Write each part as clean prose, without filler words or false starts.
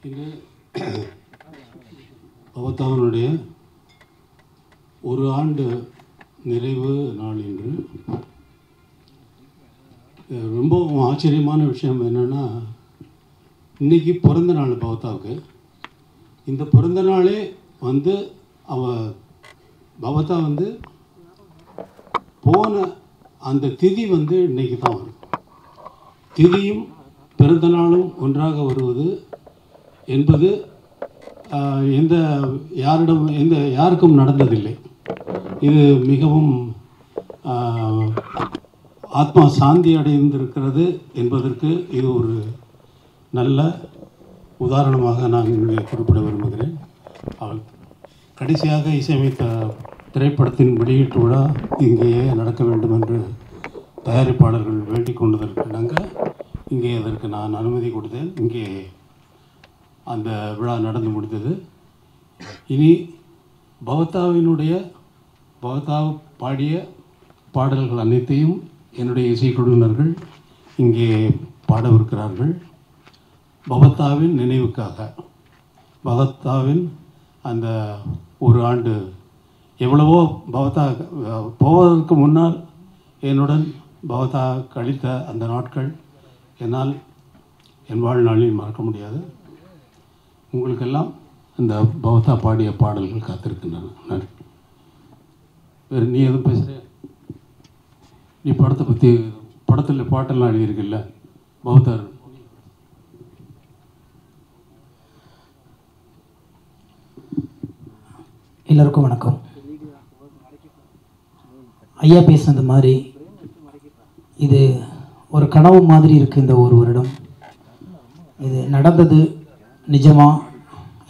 இன்று அவதாரனுடைய ஒரு ஆண்டு நிறைவு நாள் இன்று. ரொம்பவும் ஆச்சரியமான விஷயம் என்னென்னா, இன்றைக்கி பிறந்த நாள் பவதாவுக்கு. இந்த பிறந்த நாளே வந்து பவதா வந்து போன அந்த திதி வந்து இன்றைக்கி தான் வரும். திதியும் பிறந்த நாளும் ஒன்றாக வருவது என்பது யாருக்கும் நடந்ததில்லை. இது மிகவும் ஆத்மா சாந்தி அடைந்திருக்கிறது என்பதற்கு இது ஒரு நல்ல உதாரணமாக நான் இங்கே குறிப்பிட விரும்புகிறேன். கடைசியாக இசையமைத்த திரைப்படத்தின் வெளியீட்டு விழா இங்கேயே நடக்க வேண்டும் என்று தயாரிப்பாளர்கள் வேண்டிக் கொண்டதற்கு இணங்க இங்கே அதற்கு நான் அனுமதி கொடுத்தேன். இங்கே அந்த விழா நடந்து முடிந்தது. இனி பவதா பாடிய பாடல்கள் அனைத்தையும் என்னுடைய இசைக்குழுவினர்கள் இங்கே பாடவிருக்கிறார்கள். பவதாவின் நினைவுக்காக, பவதாவின் அந்த ஒரு ஆண்டு எவ்வளவோ பவதா போவதற்கு முன்னால் என்னுடன் பவதா கழித்த அந்த நாட்கள் என்னால் என் வாழ்நாளில் மறக்க முடியாது. உங்களுக்கெல்லாம் இந்த பவதா பாடிய பாடல்கள் காத்திருக்கின்றன. நன்றி. வேறு நீ எதுவும் பேசுகிற? நீ படத்தை பற்றி படத்தில் பாட்டெல்லாம் எழுதியிருக்கில்ல பவதா? எல்லோருக்கும் வணக்கம். ஐயா பேசுனது மாதிரி இது ஒரு கனவு மாதிரி இருக்குது. இந்த ஒரு வருடம் இது நடந்தது நிஜமா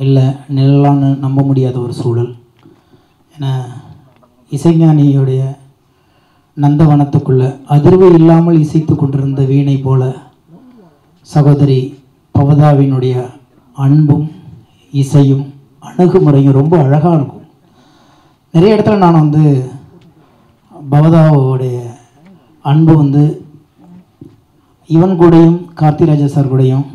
இல்லை நிழலான்னு நம்ப முடியாத ஒரு சூழல். ஏன்னா இசைஞானியுடைய நந்தவனத்துக்குள்ளே அதிர்வு இல்லாமல் இசைத்து கொண்டிருந்த வீணை போல சகோதரி பவதாவினுடைய அன்பும் இசையும் அணுகுமுறையும் ரொம்ப அழகாக இருக்கும். நிறைய இடத்துல நான் வந்து பவதாவோடைய அன்பு வந்து இவன் கூடயும் கார்த்திராஜா சார் கூடயும்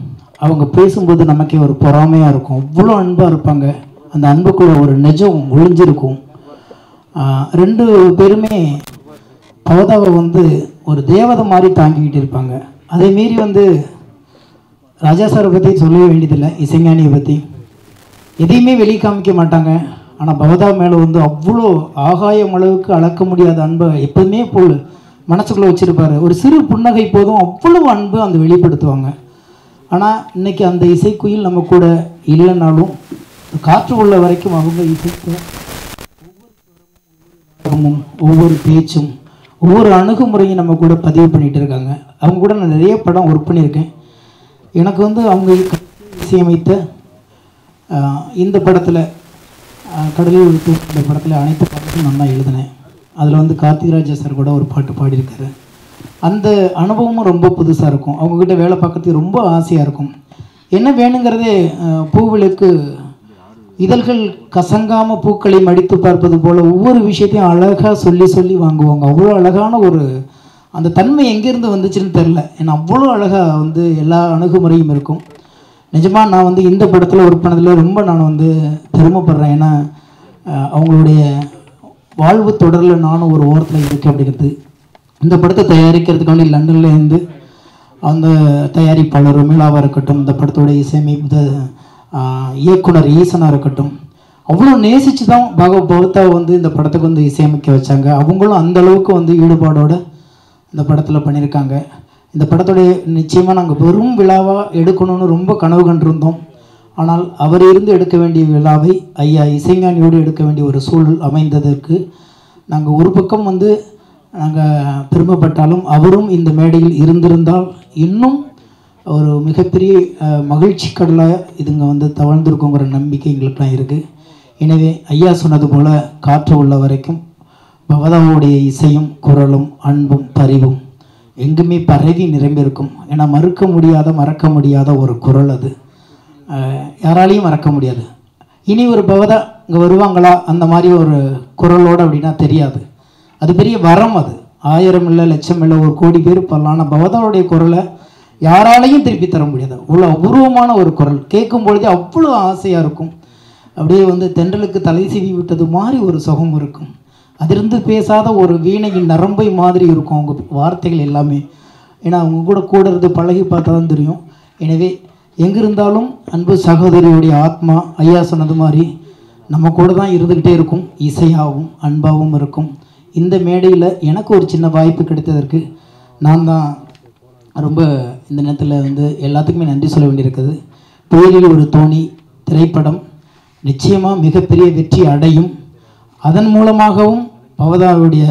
அவங்க பேசும்போது நமக்கே ஒரு பொறாமையாக இருக்கும். அவ்வளோ அன்பாக இருப்பாங்க. அந்த அன்புக்குள்ளே ஒரு நிஜம் ஒளிஞ்சிருக்கும். ரெண்டு பேருமே பவதாவை வந்து ஒரு தேவதை மாதிரி தாங்கிக்கிட்டு இருப்பாங்க. அதேமாரி வந்து ராஜா சாரை பற்றி சொல்லவே வேண்டியதில்லை. இசைஞானியை பற்றி எதையுமே வெளியே காமிக்க மாட்டாங்க. ஆனால் பவதா மேலே வந்து அவ்வளோ ஆகாயம் அளவுக்கு அளக்க முடியாத அன்பை எப்போதுமே போல் மனசுக்குள்ளே வச்சுருப்பார். ஒரு சிறு புன்னகை போதும் அவ்வளோ அன்பு அந்த வெளிப்படுத்துவாங்க. ஆனால் இன்றைக்கி அந்த இசைக்குயில் நம்ம கூட இல்லைனாலும் காற்று உள்ள வரைக்கும் அவங்க இசைக்கும் ஒவ்வொரு பேச்சும் ஒவ்வொரு அணுகுமுறையும் நம்ம கூட பதிவு பண்ணிகிட்டு இருக்காங்க. அவங்க கூட நான் நிறைய படம் ஒர்க் பண்ணியிருக்கேன். எனக்கு வந்து அவங்க இசையமைத்த இந்த படத்தில் கடலில் விழுத்து இந்த படத்தில் அனைத்து பாட்டுக்கும் நான் தான் எழுதினேன். அதில் வந்து கார்த்திராஜா சார் கூட ஒரு பாட்டு பாடியிருக்காரு. அந்த அனுபவமும் ரொம்ப புதுசாக இருக்கும். அவங்கக்கிட்ட வேலை பார்க்கறதுக்கு ரொம்ப ஆசையாக இருக்கும். என்ன வேணுங்கிறதே பூவிலுக்கு இதழ்கள் கசங்காமல் பூக்களை மடித்து பார்ப்பது போல் ஒவ்வொரு விஷயத்தையும் அழகாக சொல்லி சொல்லி வாங்குவாங்க. அவ்வளோ அழகான ஒரு அந்த தன்மை எங்கேருந்து வந்துச்சுன்னு தெரில. ஏன்னா அவ்வளோ அழகாக வந்து எல்லா அணுகுமுறையும் இருக்கும். நிஜமாக நான் வந்து இந்த படத்தில் ஒர்க் பண்ணதில் ரொம்ப நான் வந்து பெருமைப்படுறேன். ஏன்னா அவங்களுடைய வாழ்வு தொடரில் நானும் ஒரு ஓரத்தில் இருக்கேன் அப்படிங்கிறது. இந்த படத்தை தயாரிக்கிறதுக்காண்டி லண்டன்லேருந்து அந்த தயாரிப்பாளர் மேலாவாக இருக்கட்டும், இந்த படத்தோடைய இசையமைப்பு இயக்குனர் ஈசனாக இருக்கட்டும், அவ்வளோ நேசித்து தான் பவதாவை வந்து இந்த படத்துக்கு வந்து இசையமைக்க வச்சாங்க. அவங்களும் அந்தளவுக்கு வந்து ஈடுபாடோடு இந்த படத்தில் பண்ணியிருக்காங்க. இந்த படத்துடைய நிச்சயமாக நாங்கள் வெறும் விழாவாக எடுக்கணும்னு ரொம்ப கனவு கண்டிருந்தோம். ஆனால் அவர் இருந்து எடுக்க வேண்டிய விழாவை ஐயா இசைஞானியோடு எடுக்க வேண்டிய ஒரு சூழல் அமைந்ததற்கு நாங்கள் ஒரு பக்கம் வந்து நாங்கள் பெருமைப்பட்டாலும் அவரும் இந்த மேடையில் இருந்திருந்தால் இன்னும் ஒரு மிகப்பெரிய மகிழ்ச்சி கடலாக இதுங்க வந்து தவழ்ந்திருக்குங்கிற நம்பிக்கை எங்களுக்குலாம் இருக்குது. எனவே ஐயா சொன்னது போல் காற்று உள்ள வரைக்கும் பவதாவுடைய இசையும் குரலும் அன்பும் பரிவும் எங்குமே பரவி நிரம்பியிருக்கும். ஏன்னா மறக்க முடியாத ஒரு குரல் அது. யாராலையும் மறக்க முடியாது. இனி ஒரு பவதா இங்கே வருவாங்களா அந்த மாதிரி ஒரு குரலோடு அப்படின்னா தெரியாது. அது பெரிய வரம். அது 1000 இல்லை, லட்சம் இல்லை, 1 கோடி பேர் பண்ணலாம். ஆனால் பவதாவுடைய குரலை யாராலையும் திருப்பி தர முடியாது. அவ்வளோ அபூர்வமான ஒரு குரல், கேட்கும் பொழுதே அவ்வளோ ஆசையாக இருக்கும். அப்படியே வந்து தென்றலுக்கு தலை சீவி விட்டது மாதிரி ஒரு சுகம் இருக்கும். அதிலிருந்து பேசாத ஒரு வீணையின் நரம்பை மாதிரி இருக்கும் அவங்க வார்த்தைகள் எல்லாமே. ஏன்னா அவங்க கூட இருந்து பழகி பார்த்தா தான் தெரியும். எனவே எங்கிருந்தாலும் அன்பு சகோதரியுடைய ஆத்மா ஐயா சொன்னது மாதிரி நம்ம கூட தான் இருந்துக்கிட்டே இருக்கும், இசையாகவும் அன்பாகவும் இருக்கும். இந்த மேடையில் எனக்கு ஒரு சின்ன வாய்ப்பு கிடைத்ததற்கு நான் தான் ரொம்ப இந்த நேரத்தில் வந்து எல்லாத்துக்குமே நன்றி சொல்ல வேண்டியிருக்குது. புயலில் ஒரு தோணி திரைப்படம் நிச்சயமாக மிகப்பெரிய வெற்றி அடையும். அதன் மூலமாகவும் பவதாவுடைய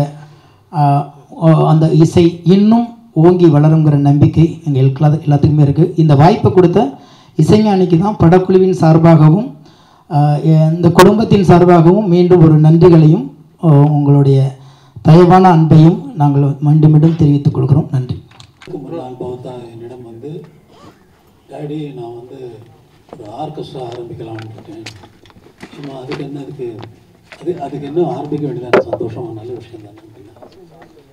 அந்த இசை இன்னும் ஓங்கி வளருங்கிற நம்பிக்கை எங்கள் எல்லாத்துக்குமே இருக்குது. இந்த வாய்ப்பை கொடுத்த இசைஞானிக்கு தான் படக்குழுவின் சார்பாகவும் இந்த குடும்பத்தின் சார்பாகவும் மீண்டும் ஒரு நன்றிகளையும் உங்களுடைய தயவான அன்பையும் நாங்கள் மீண்டும் மீண்டும் தெரிவித்துக் கொள்கிறோம். நன்றி. முன்னாள் பவதா என்னிடம் வந்து, டேடி நான் வந்து ஒரு ஆர்கெஸ்ட்ரா ஆரம்பிக்கலாம்னு இருக்கேன், சும்மா அதுக்கு என்ன ஆரம்பிக்க வேண்டியதான சந்தோஷம், நல்ல விஷயம் தானே அப்படின்னா,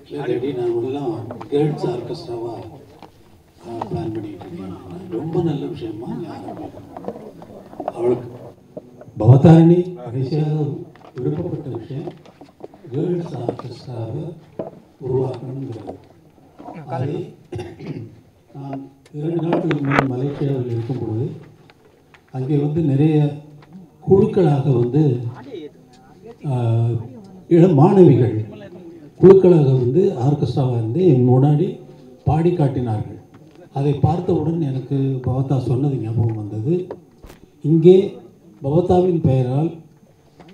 இல்லை டேடி நான் ஒன்றுலாம் கேர்ள்ஸ் ஆர்கெஸ்ட்ராவாக பிளான் பண்ணிகிட்டு இருக்கேன், ரொம்ப நல்ல விஷயமா நீ ஆரம்பிக்கணும். அவளுக்கு பவதாரணி கடைசியாக விருப்பப்பட்ட விஷயம் கேர்ள்ஸ் ஆர்கெஸ்ட்ராவை உருவாக்கணுங்கிறது. அதை நான் 2 நாட்களுக்கு முன்பு மலேசியாவில் இருக்கும்பொழுது அங்கே வந்து நிறைய குழுக்களாக வந்து இளம் மாணவிகள் குழுக்களாக வந்து ஆர்கெஸ்ட்ராவாக இருந்து என் முன்னாடி பாடி காட்டினார்கள். அதை பார்த்தவுடன் எனக்கு பவதா சொன்னது ஞாபகம் வந்தது. இங்கே பவதாவின் பெயரால்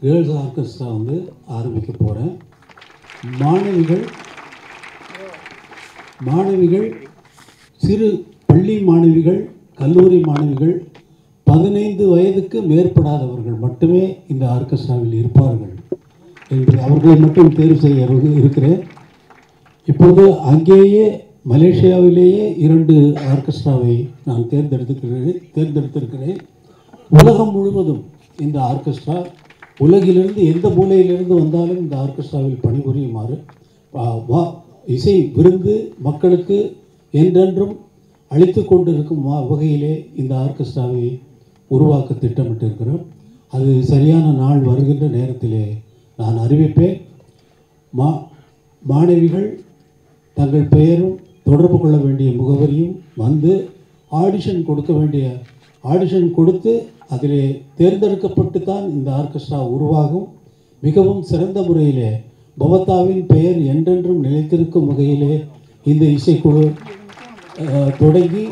கேர்ள்ஸ் ஆர்கெஸ்ட்ரா வந்து ஆரம்பிக்க போகிறேன். மாணவிகள் சிறு பள்ளி மாணவிகள், கல்லூரி மாணவிகள், 15 வயதுக்கு மேற்படாதவர்கள் மட்டுமே இந்த ஆர்கெஸ்ட்ராவில் இருப்பார்கள் என்று அவர்களை மட்டும் தேர்வு செய்ய இருக்கிறேன். இப்போது அங்கேயே மலேசியாவிலேயே 2 ஆர்கெஸ்ட்ராவை நான் தேர்ந்தெடுத்திருக்கிறேன். உலகம் முழுவதும் இந்த ஆர்கெஸ்ட்ரா, உலகிலிருந்து எந்த மூலையிலிருந்து வந்தாலும் இந்த ஆர்கெஸ்ட்ராவில் பணிபுரியுமாறு இசை விருந்து மக்களுக்கு என்றென்றும் அளித்து கொண்டிருக்கும் வகையிலே இந்த ஆர்கெஸ்ட்ராவை உருவாக்க திட்டமிட்டிருக்கிறோம். அது சரியான நாள் வருகின்ற நேரத்திலே நான் அறிவிப்பேன். மாணவிகள் தங்கள் பெயரும் தொடர்பு கொள்ள வேண்டிய முகவரியும் வந்து ஆடிஷன் கொடுத்து அதிலே தேர்ந்தெடுக்கப்பட்டு தான் இந்த ஆர்கெஸ்ட்ரா உருவாகும். மிகவும் சிறந்த முறையிலே பவதாவின் பெயர் என்றென்றும் நிலைத்திருக்கும் வகையிலே இந்த இசைக்குழு தொடங்கி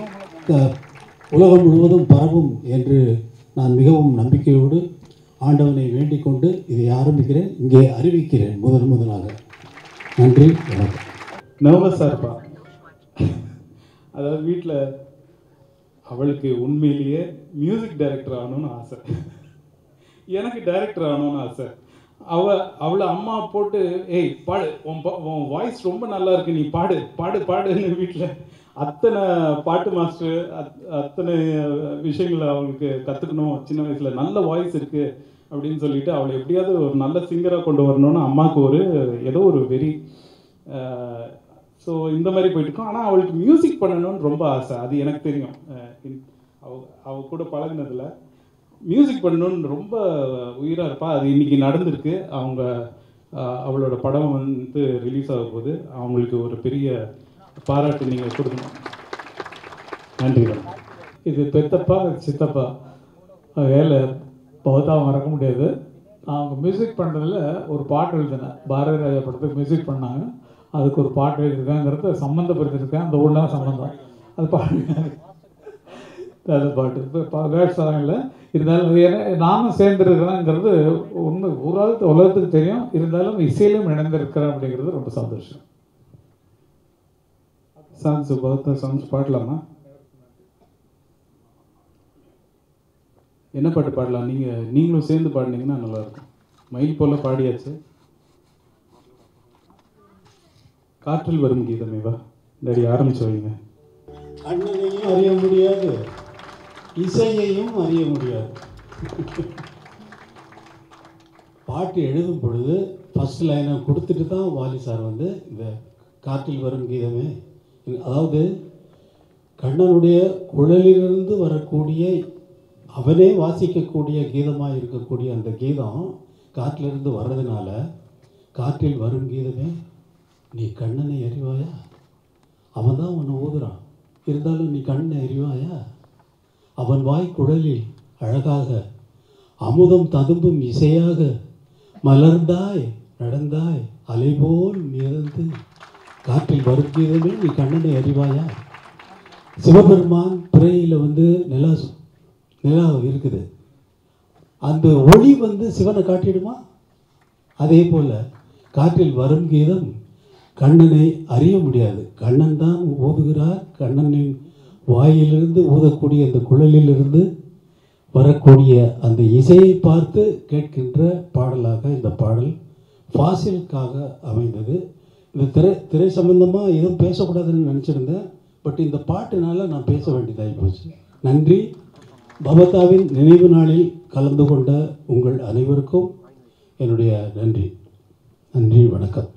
உலகம் முழுவதும் பரவும் என்று நான் மிகவும் நம்பிக்கையோடு ஆண்டவனை வேண்டிக் கொண்டு இதை ஆரம்பிக்கிறேன், இங்கே அறிவிக்கிறேன் முதலாக. நன்றி, வணக்கம். நர்வஸாக இருப்பா. அதாவது வீட்டில் அவளுக்கு உண்மையிலேயே மியூசிக் டைரக்டர் ஆகணும்னு ஆசை, எனக்கு டைரக்டர் ஆகணும்னு ஆசை. அவளை அம்மா போட்டு ஏய் பாடு, உன் வாய்ஸ் ரொம்ப நல்லா இருக்கு, நீ பாடுன்னு வீட்டில் அத்தனை பாட்டு மாஸ்டர் அத்தனை விஷயங்களை அவளுக்கு கற்றுக்கணும். சின்ன வயசில் நல்ல வாய்ஸ் இருக்குது அப்படின்னு சொல்லிட்டு அவளை எப்படியாவது ஒரு நல்ல சிங்கராக கொண்டு வரணும்னு அம்மாவுக்கு ஏதோ ஒரு வெறி. ஸோ இந்த மாதிரி போயிட்டுருக்கோம். ஆனால் அவளுக்கு மியூசிக் பண்ணணும்னு ரொம்ப ஆசை, அது எனக்கு தெரியும். அவ கூட பழகினதில் மியூசிக் பண்ணணும்னு ரொம்ப உயிராக இருப்பா. அது இன்றைக்கி நடந்திருக்கு. அவளோட படம் வந்து ரிலீஸ் ஆக போது அவங்களுக்கு ஒரு பெரிய பாராட்டு நீங்கள் கொடுக்கணும். நன்றி. இது பெத்தப்பா சித்தப்பா வேலை பவதா மறக்க முடியாது. அவங்க மியூசிக் பண்ணுறதுல ஒரு பாட்டு எழுதினேன், பாரதி ராஜா படத்துக்கு மியூசிக் பண்ணாங்க, அதுக்கு ஒரு பாட்டு எழுதியிருக்காங்கிறத சம்மந்தப்படுத்திருக்கேன். அந்த ஊரில் சம்மந்தம் அது அது பாட்டு இப்போ வேட்சாரம் இல்லை, இருந்தாலும் நானும் சேர்ந்துருக்கிறேங்கிறது உண்மை உலகத்துக்கு தெரியும். இருந்தாலும் இசையிலும் இணைந்திருக்கிறேன் அப்படிங்கிறது ரொம்ப சந்தோஷம். சாங்ஸ் பாடலாமா? என்ன பாட்டு பாடலாம்? நீங்களும் சேர்ந்து பாடினீங்கன்னா நல்லாயிருக்கும். மயில் போல பாடியாச்சு. காற்றில் வரும் கீதமேவா இந்த ஆரம்பிச்சு வைங்க. அண்ணனையும் அறிய முடியாது, இசையையும் அறிய முடியாது. பாட்டு எழுதும் பொழுது ஃபஸ்ட் லைனை கொடுத்துட்டு தான் வாலி சார் வந்து இந்த காற்றில் வரும் கீதமே, அதாவது கண்ணனுடைய குழலிலிருந்து வரக்கூடிய, அவனே வாசிக்கக்கூடிய கீதமாக இருக்கக்கூடிய அந்த கீதம் காற்றிலிருந்து வர்றதுனால, காற்றில் வரும் கீதமே நீ கண்ணனை அறிவாயா, அவன் தான் உன்னை ஊதுறான், இருந்தாலும் நீ கண்ணனை அறிவாயா, அவன் வாய் குழலில் அழகாக அமுதம் ததும்பும் இசையாக மலர்ந்தாய் நடந்தாய் அலைபோல் மிதந்து காற்றில் வரும் கீதமே நீ கண்ணனை அறிவாயா. சிவபெருமான் பிறையில் நிலா இருக்குது, அந்த ஒளி சிவனை காட்டிடுமா? அதே போல் காற்றில் வரும் கீதம் கண்ணனை அறிய முடியாது. கண்ணன் தான் ஊதுகிறார். கண்ணனின் வாயிலிருந்து ஊதக்கூடிய அந்த குழலிலிருந்து வரக்கூடிய அந்த இசையை பார்த்து கேட்கின்ற பாடலாக இந்த பாடல் ஃபாசிலுக்காக அமைந்தது. இந்த திரை சம்பந்தமாக எதுவும் பேசக்கூடாதுன்னு நினச்சிருந்தேன். பட் இந்த பாட்டுனால நான் பேச வேண்டியதாகி போச்சு. நன்றி. பபதாவின் நினைவு நாளில் கலந்து கொண்ட உங்கள் அனைவருக்கும் என்னுடைய நன்றி. நன்றி, வணக்கம்.